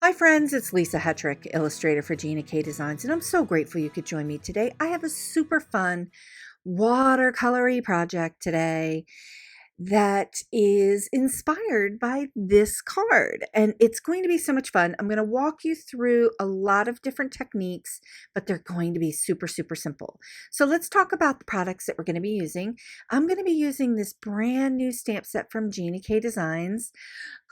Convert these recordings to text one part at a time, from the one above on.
Hi friends, it's Lisa Hetrick, illustrator for Gina K Designs, and I'm so grateful you could join me today. I have a super fun watercolory project today that is inspired by this card, and it's going to be so much fun. I'm going to walk you through a lot of different techniques, but they're going to be super simple. So let's talk about the products that we're going to be using. I'm going to be using this brand new stamp set from Gina K Designs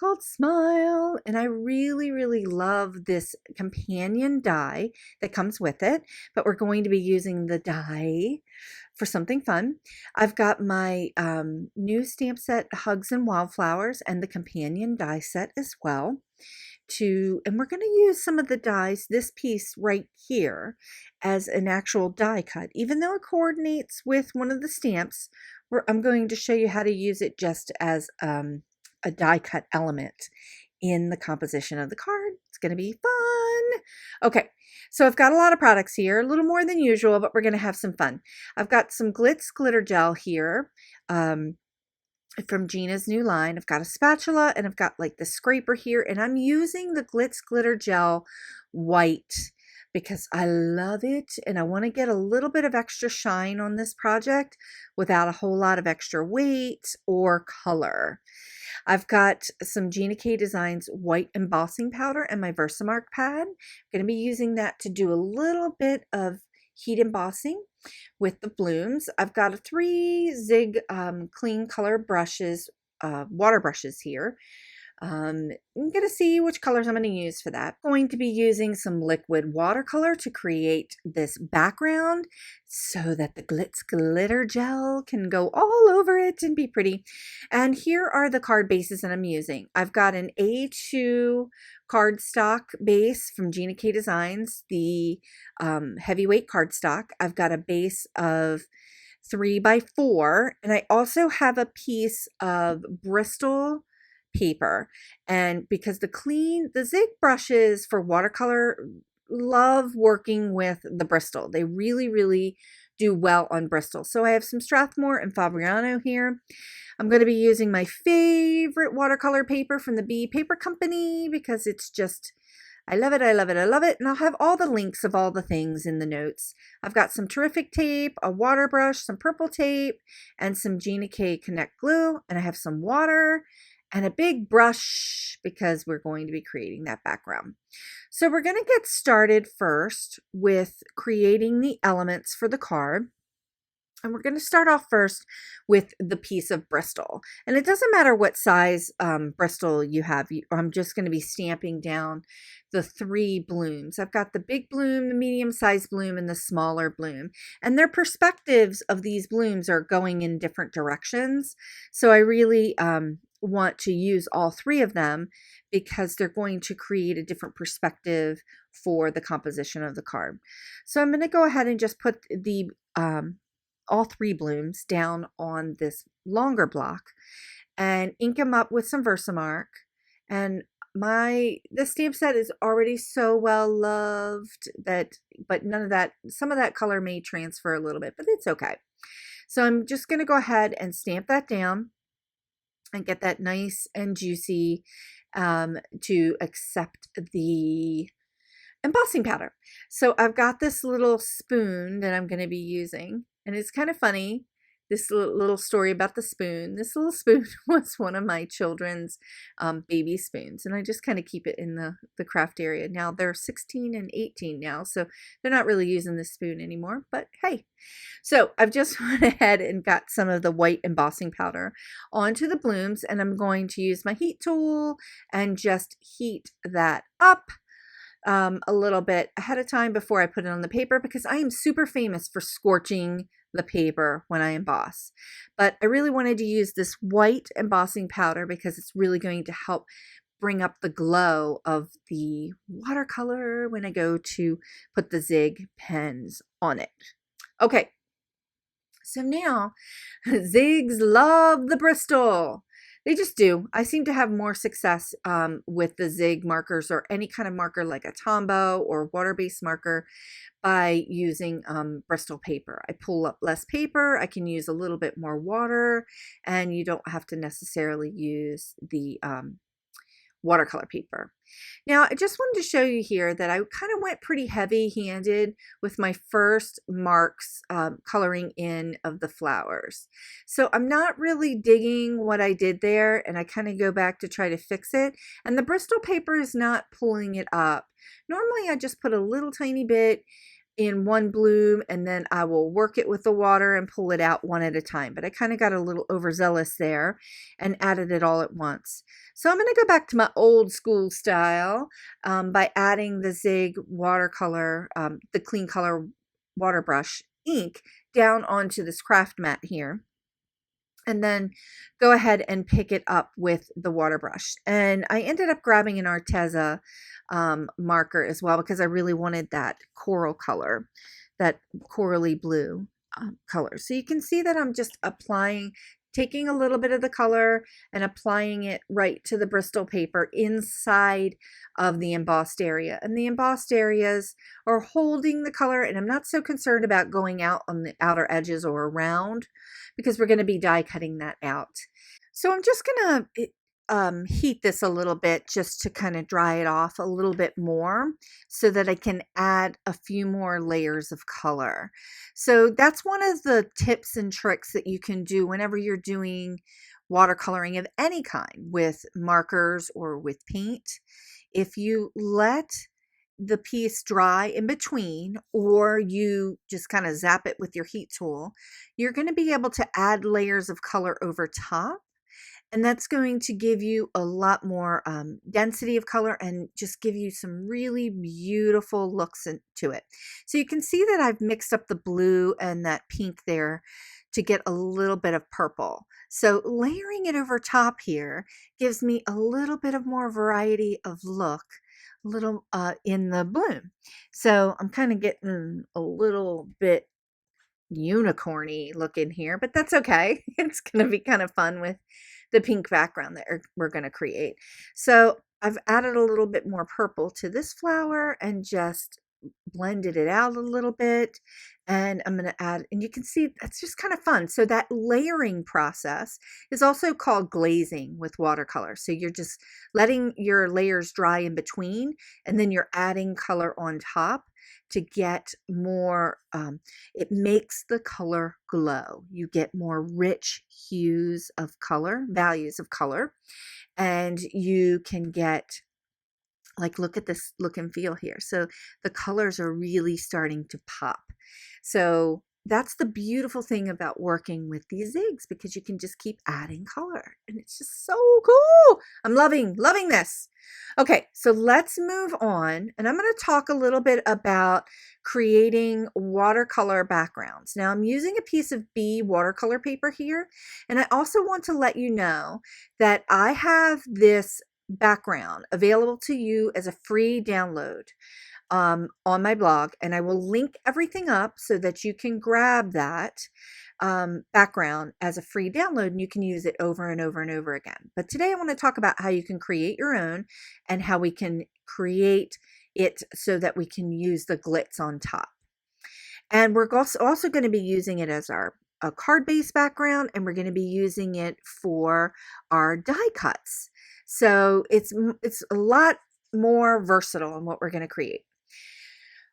called Smile, and I really love this companion die that comes with it, but we're going to be using the die for something fun. I've got my new stamp set, Hugs and Wildflowers, and the companion die set as well. And we're going to use some of the dies, this piece right here, as an actual die cut. Even though it coordinates with one of the stamps, I'm going to show you how to use it just as a die cut element in the composition of the card. It's going to be fun. Okay, so I've got a lot of products here, a little more than usual, but we're going to have some fun. I've got some Glitz Glitter Gel here from Gina's new line. I've got a spatula and I've got like the scraper here, and I'm using the Glitz Glitter Gel white because I love it and I want to get a little bit of extra shine on this project without a whole lot of extra weight or color. I've got some Gina K Designs white embossing powder and my Versamark pad. I'm going to be using that to do a little bit of heat embossing with the blooms. I've got 3 Zig clean color brushes, water brushes here. I'm going to see which colors I'm going to use for that. I'm going to be using some liquid watercolor to create this background so that the Glitz Glitter Gel can go all over it and be pretty. And here are the card bases that I'm using. I've got an A2 cardstock base from Gina K Designs, the heavyweight cardstock. I've got a base of 3x4, and I also have a piece of Bristol paper, and because the Zig brushes for watercolor love working with the Bristol. They really do well on Bristol. So I have some Strathmore and Fabriano here. I'm going to be using my favorite watercolor paper from the Bee Paper Company because it's just, I love it, I love it, I love it. And I'll have all the links of all the things in the notes. I've got some terrific tape, a water brush, some purple tape, and some Gina K Connect glue. And I have some water and a big brush because we're going to be creating that background. So we're going to get started first with creating the elements for the card. And we're going to start off first with the piece of Bristol. And it doesn't matter what size Bristol you have. I'm just going to be stamping down the 3 blooms. I've got the big bloom, the medium-sized bloom, and the smaller bloom. And their perspectives of these blooms are going in different directions. So I really want to use all 3 of them because they're going to create a different perspective for the composition of the card. So I'm going to go ahead and just put the all 3 blooms down on this longer block and ink them up with some Versamark. And this stamp set is already so well loved but none of that, some of that color may transfer a little bit, but it's okay. So I'm just going to go ahead and stamp that down and get that nice and juicy to accept the embossing powder. So I've got this little spoon that I'm going to be using, and it's kind of funny, this little story about the spoon. This little spoon was one of my children's baby spoons, and I just kind of keep it in the craft area. Now they're 16 and 18 now, so they're not really using this spoon anymore, but hey. So I've just went ahead and got some of the white embossing powder onto the blooms, and I'm going to use my heat tool and just heat that up a little bit ahead of time before I put it on the paper, because I am super famous for scorching the paper when I emboss. But I really wanted to use this white embossing powder because it's really going to help bring up the glow of the watercolor when I go to put the Zig pens on it. Okay, so now Zigs love the Bristol. They just do. I seem to have more success with the Zig markers or any kind of marker like a Tombow or water-based marker by using Bristol paper. I pull up less paper, I can use a little bit more water, and you don't have to necessarily use the watercolor paper. Now, I just wanted to show you here that I kind of went pretty heavy-handed with my first marks coloring in of the flowers. So I'm not really digging what I did there, and I kind of go back to try to fix it. And the Bristol paper is not pulling it up. Normally, I just put a little tiny bit in one bloom and then I will work it with the water and pull it out one at a time. But I kind of got a little overzealous there and added it all at once. So I'm going to go back to my old school style by adding the Zig watercolor, the clean color water brush ink down onto this craft mat here. And then go ahead and pick it up with the water brush. And I ended up grabbing an Arteza marker as well because I really wanted that coral color, that corally blue color. So you can see that I'm just taking a little bit of the color and applying it right to the Bristol paper inside of the embossed area. And the embossed areas are holding the color, and I'm not so concerned about going out on the outer edges or around because we're going to be die cutting that out. So I'm just going to heat this a little bit just to kind of dry it off a little bit more so that I can add a few more layers of color. So that's one of the tips and tricks that you can do whenever you're doing watercoloring of any kind with markers or with paint. If you let the piece dry in between, or you just kind of zap it with your heat tool, you're going to be able to add layers of color over top. And that's going to give you a lot more density of color and just give you some really beautiful looks to it. So you can see that I've mixed up the blue and that pink there to get a little bit of purple. So layering it over top here gives me a little bit of more variety of look, a little in the bloom. So I'm kind of getting a little bit unicorny looking here, but that's okay. It's going to be kind of fun with the pink background that we're going to create. So I've added a little bit more purple to this flower and just blended it out a little bit. And I'm going to add, and you can see that's just kind of fun. So that layering process is also called glazing with watercolor. So you're just letting your layers dry in between, and then you're adding color on top to get more, it makes the color glow. You get more rich hues of color, values of color, and you can get, like, look at this look and feel here. So the colors are really starting to pop. So that's the beautiful thing about working with these zigs, because you can just keep adding color and it's just so cool. I'm loving this. Okay, so let's move on, and I'm going to talk a little bit about creating watercolor backgrounds. Now I'm using a piece of B watercolor paper here, and I also want to let you know that I have this background available to you as a free download on my blog, and I will link everything up so that you can grab that background as a free download and you can use it over and over and over again. But today I want to talk about how you can create your own and how we can create it so that we can use the glitz on top. And we're also going to be using it as our card-based background, and we're going to be using it for our die cuts. So it's a lot more versatile in what we're going to create.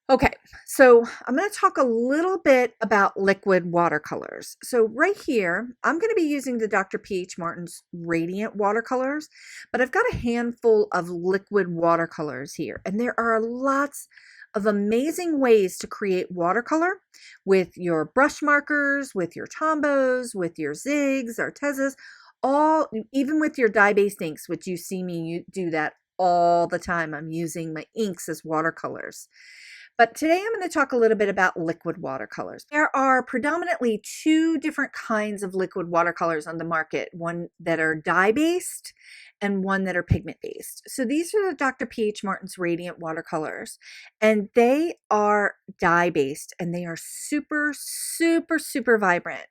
Okay, so I'm going to talk a little bit about liquid watercolors. So right here, I'm going to be using the Dr. P.H. Martin's Radiant watercolors, but I've got a handful of liquid watercolors here, and there are lots of amazing ways to create watercolor with your brush markers, with your Tombos, with your Zigs, Artezas, even with your dye-based inks, which you see me do that all the time. I'm using my inks as watercolors. But today I'm going to talk a little bit about liquid watercolors. There are predominantly two different kinds of liquid watercolors on the market, one that are dye-based and one that are pigment-based. So these are the Dr. P.H. Martin's Radiant watercolors, and they are dye-based, and they are super, super, super vibrant.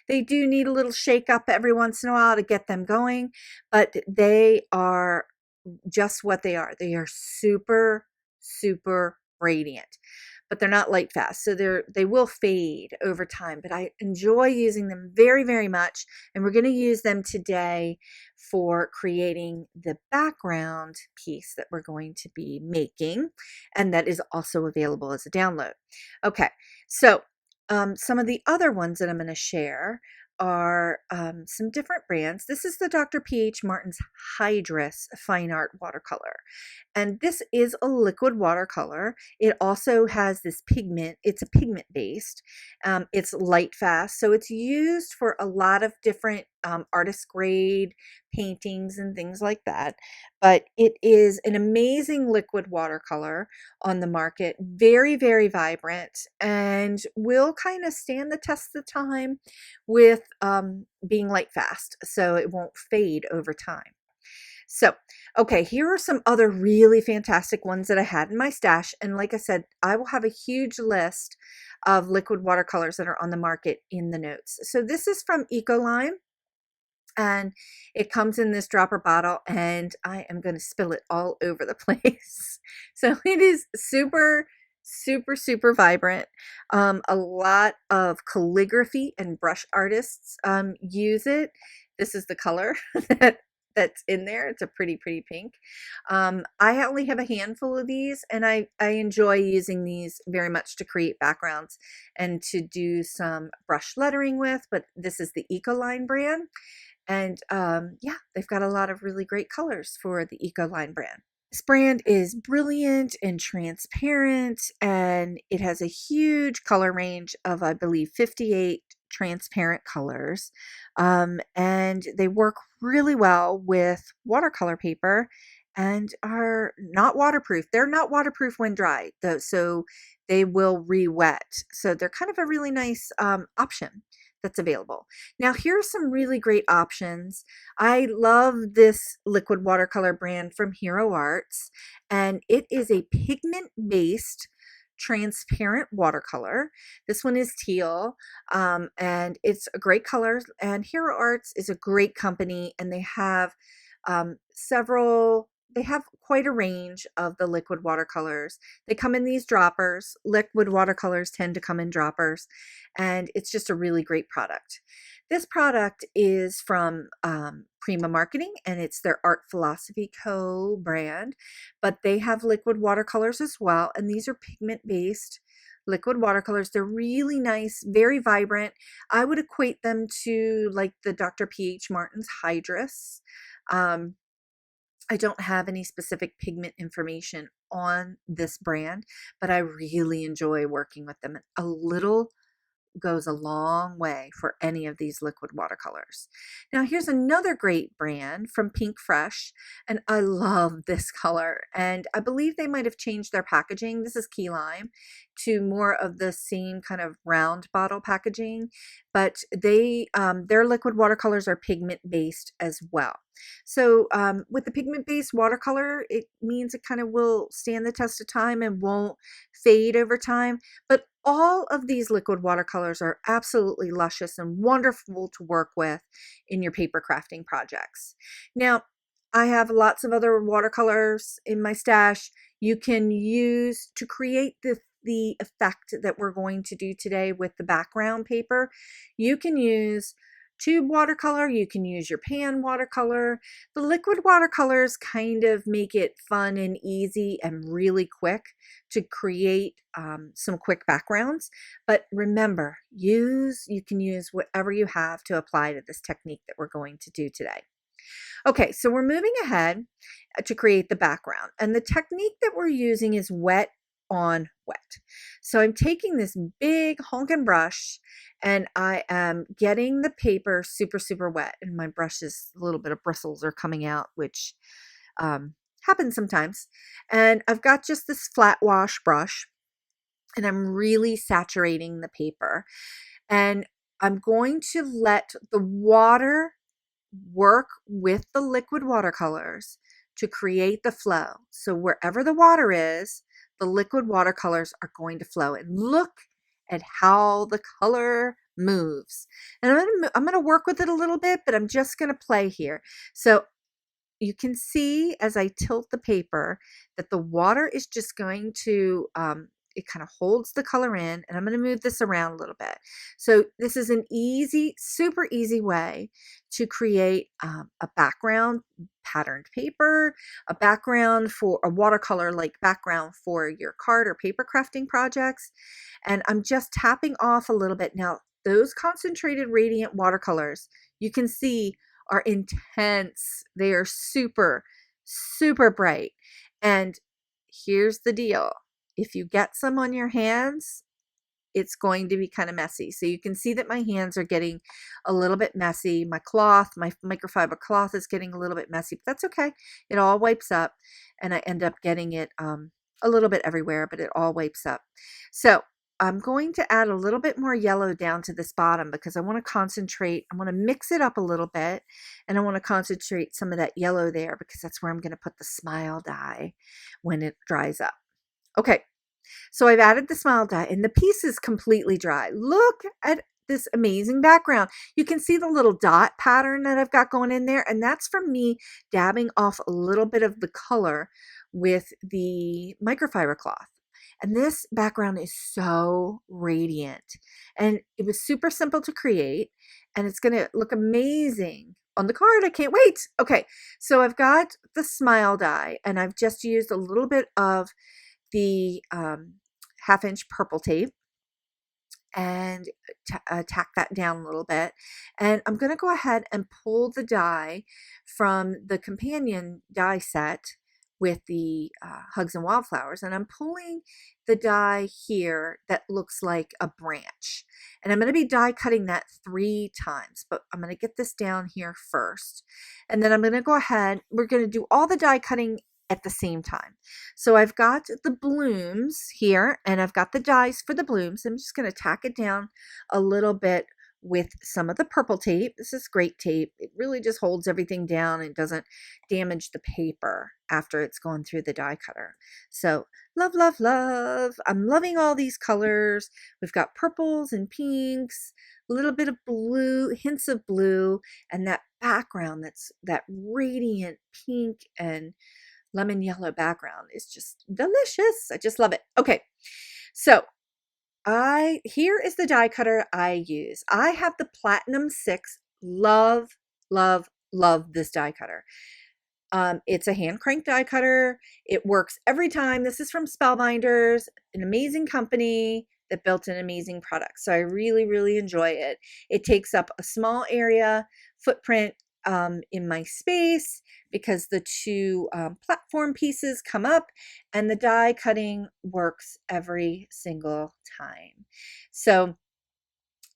They do need a little shake up every once in a while to get them going, but they are just what they are. They are super, super radiant. but they're not light fast. So they will fade over time, but I enjoy using them very, very much. And we're going to use them today for creating the background piece that we're going to be making. And that is also available as a download. Okay, so some of the other ones that I'm going to share are some different brands. This is the Dr. P.H. Martin's Hydrus Fine Art Watercolor. And this is a liquid watercolor. It also has this pigment. It's a pigment based. It's light fast. So it's used for a lot of different artist grade paintings and things like that. But it is an amazing liquid watercolor on the market. Very, very vibrant and will kind of stand the test of time with being light fast. So it won't fade over time. So, okay, here are some other really fantastic ones that I had in my stash. And like I said, I will have a huge list of liquid watercolors that are on the market in the notes. So this is from Ecolime, and it comes in this dropper bottle, and I am going to spill it all over the place. So it is super, super, super vibrant. A lot of calligraphy and brush artists use it. This is the color that's in there. It's a pretty pink. I only have a handful of these, and I enjoy using these very much to create backgrounds and to do some brush lettering with, but this is the Ecoline brand. And yeah, they've got a lot of really great colors for the Ecoline brand. This brand is brilliant and transparent, and it has a huge color range of, I believe, 58 transparent colors. And they work really well with watercolor paper and are not waterproof. They're not waterproof when dry, though, so they will re-wet. So they're kind of a really nice option that's available. Now, here's some really great options. I love this liquid watercolor brand from Hero Arts, and it is a pigment-based transparent watercolor. This one is teal, and it's a great color. And Hero Arts is a great company, and they have they have quite a range of the liquid watercolors. They come in these droppers. Liquid watercolors tend to come in droppers, and it's just a really great product. This product is from Prima Marketing, and it's their Art Philosophy Co. brand, but they have liquid watercolors as well, and these are pigment-based liquid watercolors. They're really nice, very vibrant. I would equate them to like the Dr. P.H. Martin's Hydrus. I don't have any specific pigment information on this brand, but I really enjoy working with them. A little goes a long way for any of these liquid watercolors. Now here's another great brand from Pink Fresh, and I love this color, and I believe they might have changed their packaging. This is key lime to more of the same kind of round bottle packaging, but they their liquid watercolors are pigment based as well. So with the pigment based watercolor, it means it kind of will stand the test of time and won't fade over time, but all of these liquid watercolors are absolutely luscious and wonderful to work with in your paper crafting projects. Now, I have lots of other watercolors in my stash you can use to create the effect that we're going to do today with the background paper. You can use tube watercolor, you can use your pan watercolor. The liquid watercolors kind of make it fun and easy and really quick to create some quick backgrounds. But remember, you can use whatever you have to apply to this technique that we're going to do today. Okay, so we're moving ahead to create the background, and the technique that we're using is wet on wet. So I'm taking this big honking brush, and I am getting the paper super wet, and my brush is a little bit of bristles are coming out, which happens sometimes. And I've got just this flat wash brush, and I'm really saturating the paper, and I'm going to let the water work with the liquid watercolors to create the flow. So wherever the water is, the liquid watercolors are going to flow. And look at how the color moves. And I'm going to work with it a little bit, but I'm just going to play here. So you can see as I tilt the paper that the water is just going to it kind of holds the color in, and I'm going to move this around a little bit. So this is an easy, super easy way to create a background patterned paper, a background for a watercolor like background for your card or paper crafting projects. And I'm just tapping off a little bit. Now, those concentrated radiant watercolors, you can see, are intense. They are super, super bright. And here's the deal. If you get some on your hands, it's going to be kind of messy. So you can see that my hands are getting a little bit messy. My cloth, my microfiber cloth is getting a little bit messy, but that's okay. It all wipes up, and I end up getting it a little bit everywhere, but it all wipes up. So I'm going to add a little bit more yellow down to this bottom because I want to concentrate. I want to mix it up a little bit, and I want to concentrate some of that yellow there because that's where I'm going to put the smile dye when it dries up. Okay, so I've added the smile dye, and the piece is completely dry. Look at this amazing background. You can see the little dot pattern that I've got going in there, and that's from me dabbing off a little bit of the color with the microfiber cloth. And this background is so radiant, and it was super simple to create, and it's going to look amazing on the card. I can't wait. Okay, so I've got the smile dye, and I've just used a little bit of the 1/2-inch purple tape and tack that down a little bit. And I'm going to go ahead and pull the die from the companion die set with the Hugs and Wildflowers, and I'm pulling the die here that looks like a branch, and I'm going to be die cutting that 3 times, but I'm going to get this down here first, and then I'm going to go ahead, we're going to do all the die cutting at the same time. So I've got the blooms here, and I've got the dies for the blooms. I'm just going to tack it down a little bit with some of the purple tape. This is great tape. It really just holds everything down and doesn't damage the paper after it's gone through the die cutter. So love, love, love. I'm loving all these colors. We've got purples and pinks, a little bit of blue, hints of blue, and that background that's that radiant pink and lemon yellow background is just delicious. I just love it. Okay, so here is the die cutter I use. I have the Platinum 6. Love, love, love this die cutter. It's a hand crank die cutter. It works every time. This is from Spellbinders, an amazing company that built an amazing product. So I really, really enjoy it. It takes up a small area footprint in my space because the 2 platform pieces come up, and the die cutting works every single time. So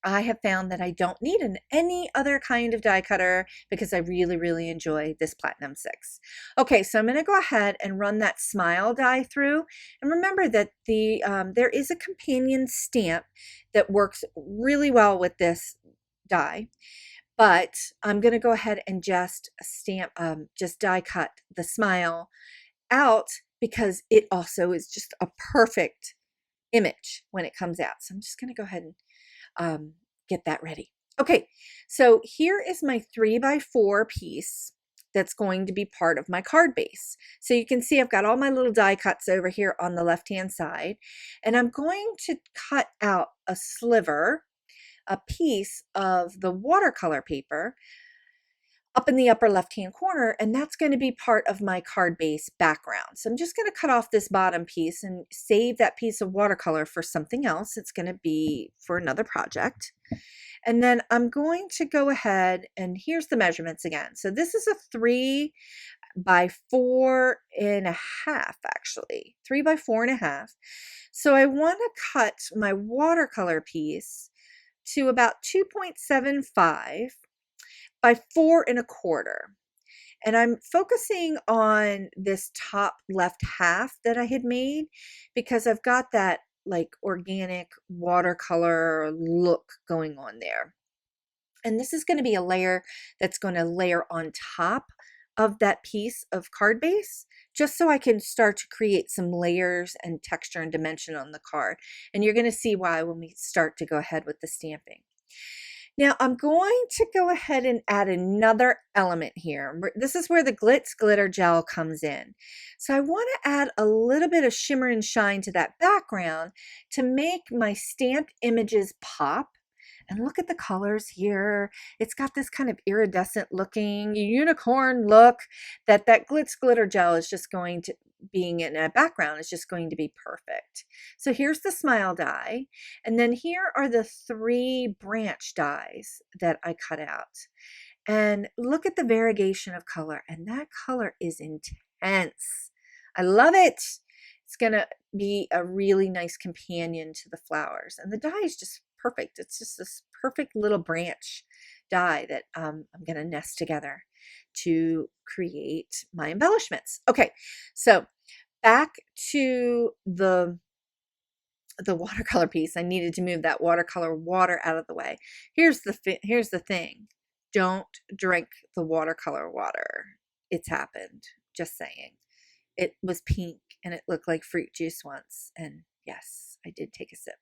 I have found that I don't need any other kind of die cutter because I really, really enjoy this Platinum 6. Okay, so I'm going to go ahead and run that smile die through. And remember that there is a companion stamp that works really well with this die. But I'm going to go ahead and just just die cut the smile out because it also is just a perfect image when it comes out. So I'm just going to go ahead and get that ready. Okay, so here is my 3x4 piece that's going to be part of my card base. So you can see I've got all my little die cuts over here on the left-hand side, and I'm going to cut out a sliver, a piece of the watercolor paper up in the upper left-hand corner, and that's going to be part of my card base background. So I'm just going to cut off this bottom piece and save that piece of watercolor for something else. It's going to be for another project. And then I'm going to go ahead, and here's the measurements again. So this is a 3x4.5, actually 3x4.5. So I want to cut my watercolor piece to about 2.75 by 4.25. And I'm focusing on this top left half that I had made because I've got that like organic watercolor look going on there. And this is going to be a layer that's going to layer on top of that piece of card base, just so I can start to create some layers and texture and dimension on the card. And you're going to see why when we start to go ahead with the stamping. Now I'm going to go ahead and add another element here. This is where the Glitz Glitter Gel comes in. So I want to add a little bit of shimmer and shine to that background to make my stamped images pop. And look at the colors here. It's got this kind of iridescent looking unicorn look that Glitz Glitter Gel is just going to, being in a background, is just going to be perfect. So here's the smile die. And then here are the 3 branch dies that I cut out. And look at the variegation of color. And that color is intense. I love it. It's going to be a really nice companion to the flowers. And the die is just perfect. It's just this perfect little branch die that I'm going to nest together to create my embellishments. Okay, so back to the watercolor piece. I needed to move that watercolor water out of the way. Here's the thing. Don't drink the watercolor water. It's happened. Just saying. It was pink and it looked like fruit juice once. And yes, I did take a sip.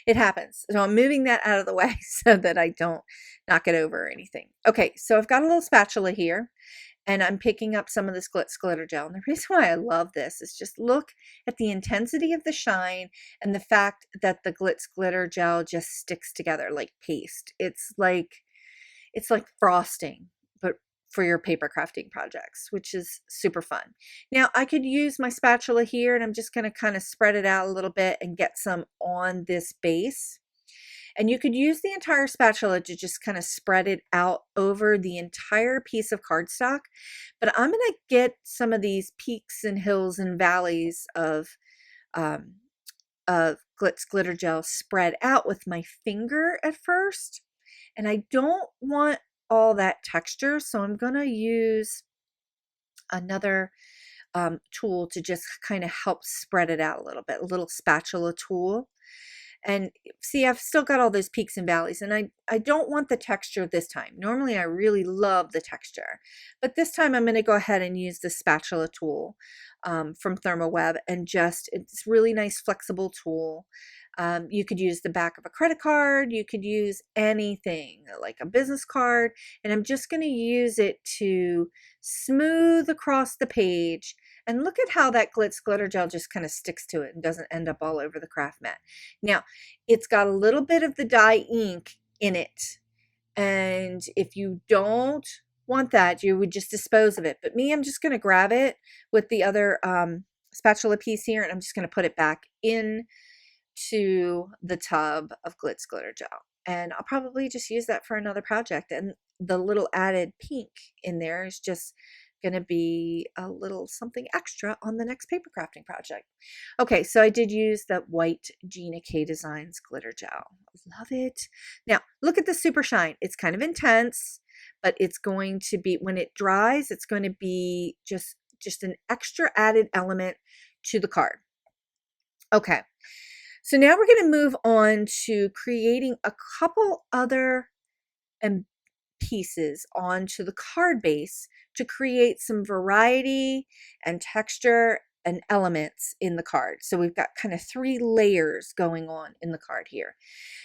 It happens. So I'm moving that out of the way so that I don't knock it over or anything. Okay, so I've got a little spatula here and I'm picking up some of this Glitz Glitter Gel. And the reason why I love this is just look at the intensity of the shine and the fact that the Glitz Glitter Gel just sticks together like paste. It's like frosting, but for your paper crafting projects, which is super fun. Now I could use my spatula here and I'm just going to kind of spread it out a little bit and get some on this base. And you could use the entire spatula to just kind of spread it out over the entire piece of cardstock. But I'm going to get some of these peaks and hills and valleys of Glitz Glitter Gel spread out with my finger at first. And I don't want all that texture, so I'm going to use another tool to just kind of help spread it out a little bit, a little spatula tool. And see, I've still got all those peaks and valleys, and I don't want the texture this time. Normally, I really love the texture, but this time I'm going to go ahead and use the spatula tool from ThermoWeb, and just, it's really nice, flexible tool. You could use the back of a credit card. You could use anything like a business card, and I'm just going to use it to smooth across the page. And look at how that Glitz Glitter Gel just kind of sticks to it and doesn't end up all over the craft mat. Now, it's got a little bit of the dye ink in it. And if you don't want that, you would just dispose of it. But me, I'm just going to grab it with the other spatula piece here, and I'm just going to put it back in to the tub of Glitz Glitter Gel. And I'll probably just use that for another project. And the little added pink in there is just going to be a little something extra on the next paper crafting project. Okay, so I did use that white Gina K Designs Glitter Gel. Love it. Now, look at the super shine. It's kind of intense, but it's going to be, when it dries, it's going to be just an extra added element to the card. Okay, so now we're going to move on to creating a couple other pieces onto the card base to create some variety and texture and elements in the card. So we've got kind of 3 layers going on in the card here.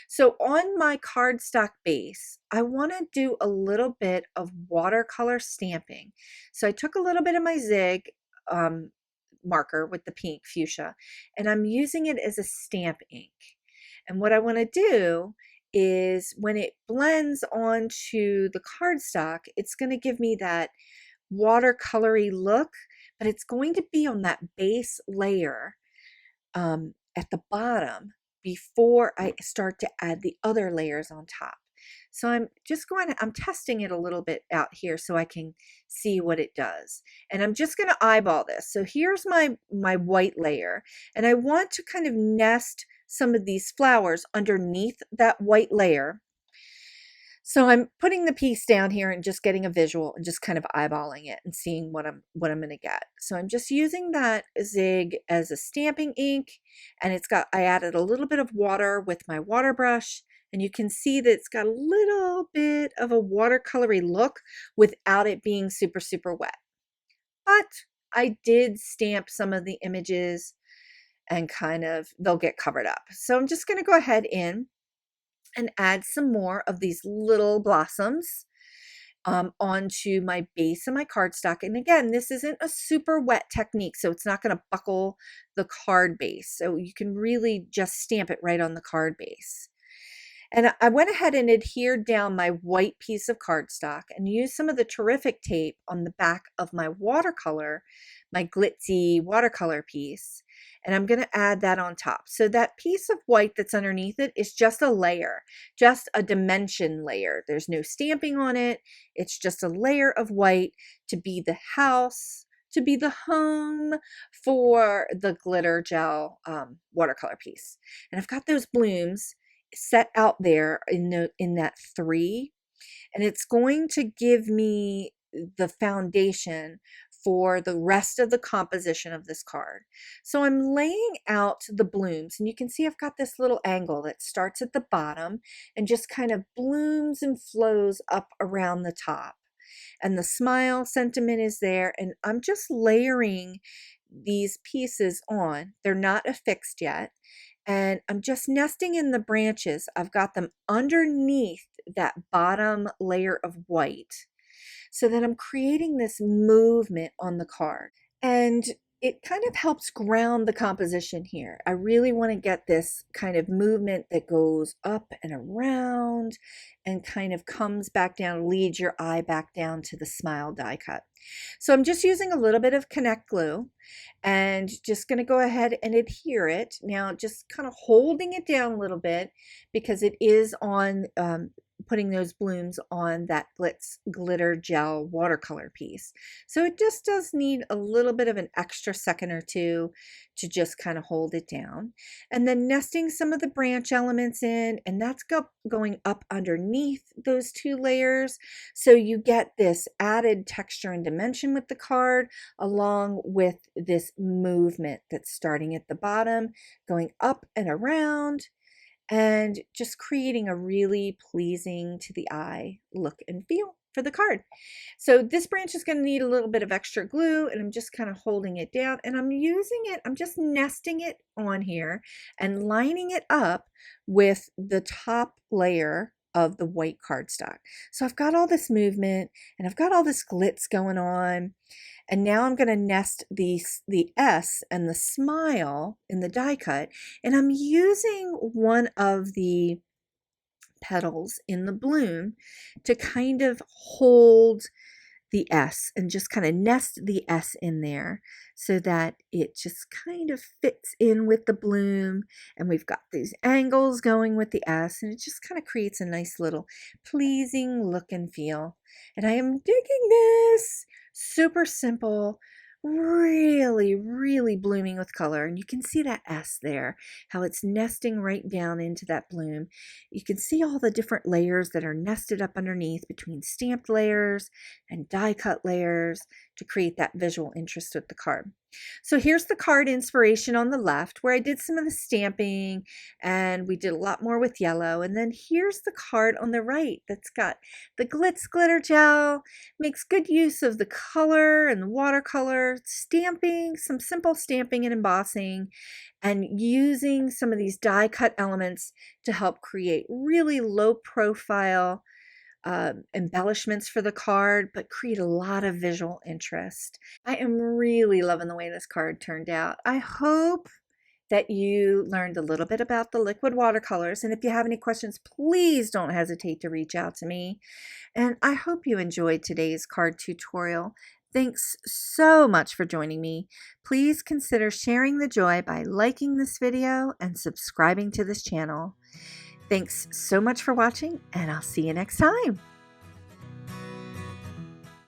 So on my cardstock base, I want to do a little bit of watercolor stamping. So I took a little bit of my Zig marker with the pink fuchsia, and I'm using it as a stamp ink. And what I want to do is when it blends onto the cardstock, it's going to give me that watercolory look, but it's going to be on that base layer at the bottom before I start to add the other layers on top. So I'm testing it a little bit out here so I can see what it does. And I'm just going to eyeball this. So here's my white layer, and I want to kind of nest some of these flowers underneath that white layer. So I'm putting the piece down here and just getting a visual and just kind of eyeballing it and seeing what I'm going to get. So I'm just using that Zig as a stamping ink, and I added a little bit of water with my water brush, and you can see that it's got a little bit of a watercolory look without it being super, super wet. But I did stamp some of the images and they'll get covered up. So I'm just going to go ahead in and add some more of these little blossoms onto my base of my cardstock. And again, this isn't a super wet technique, so it's not going to buckle the card base. So you can really just stamp it right on the card base. And I went ahead and adhered down my white piece of cardstock and used some of the terrific tape on the back of my watercolor, my glitzy watercolor piece. And I'm going to add that on top. So that piece of white that's underneath it is just a layer, just a dimension layer. There's no stamping on it. It's just a layer of white to be the house, to be the home for the glitter gel watercolor piece. And I've got those blooms set out there in that 3, and it's going to give me the foundation for the rest of the composition of this card. So I'm laying out the blooms, and you can see I've got this little angle that starts at the bottom and just kind of blooms and flows up around the top. And the smile sentiment is there, and I'm just layering these pieces on. They're not affixed yet, and I'm just nesting in the branches. I've got them underneath that bottom layer of white so that I'm creating this movement on the card. And it kind of helps ground the composition here. I really want to get this kind of movement that goes up and around and kind of comes back down, leads your eye back down to the smile die cut. So I'm just using a little bit of Connect glue and just going to go ahead and adhere it. Now just kind of holding it down a little bit because it is on putting those blooms on that Glitz Glitter Gel watercolor piece. So it just does need a little bit of an extra second or two to just kind of hold it down. And then nesting some of the branch elements in, and that's going up underneath those 2 layers. So you get this added texture and dimension with the card, along with this movement that's starting at the bottom, going up and around, and just creating a really pleasing to the eye look and feel for the card. So this branch is going to need a little bit of extra glue, and I'm just kind of holding it down, and I'm just nesting it on here and lining it up with the top layer of the white cardstock. So I've got all this movement and I've got all this glitz going on. And now I'm going to nest the S and the smile in the die cut, and I'm using one of the petals in the bloom to kind of hold the S and just kind of nest the S in there so that it just kind of fits in with the bloom. And we've got these angles going with the S, and it just kind of creates a nice little pleasing look and feel. And I am digging this. Super simple, really, really blooming with color. And you can see that S there, how it's nesting right down into that bloom. You can see all the different layers that are nested up underneath between stamped layers and die cut layers to create that visual interest with the card. So here's the card inspiration on the left, where I did some of the stamping and we did a lot more with yellow. And then here's the card on the right that's got the Glitz Glitter Gel, makes good use of the color and the watercolor, stamping, some simple stamping and embossing, and using some of these die cut elements to help create really low profile embellishments for the card, but create a lot of visual interest. I am really loving the way this card turned out. I hope that you learned a little bit about the liquid watercolors, and if you have any questions, please don't hesitate to reach out to me. And I hope you enjoyed today's card tutorial. Thanks so much for joining me. Please consider sharing the joy by liking this video and subscribing to this channel. Thanks so much for watching, and I'll see you next time.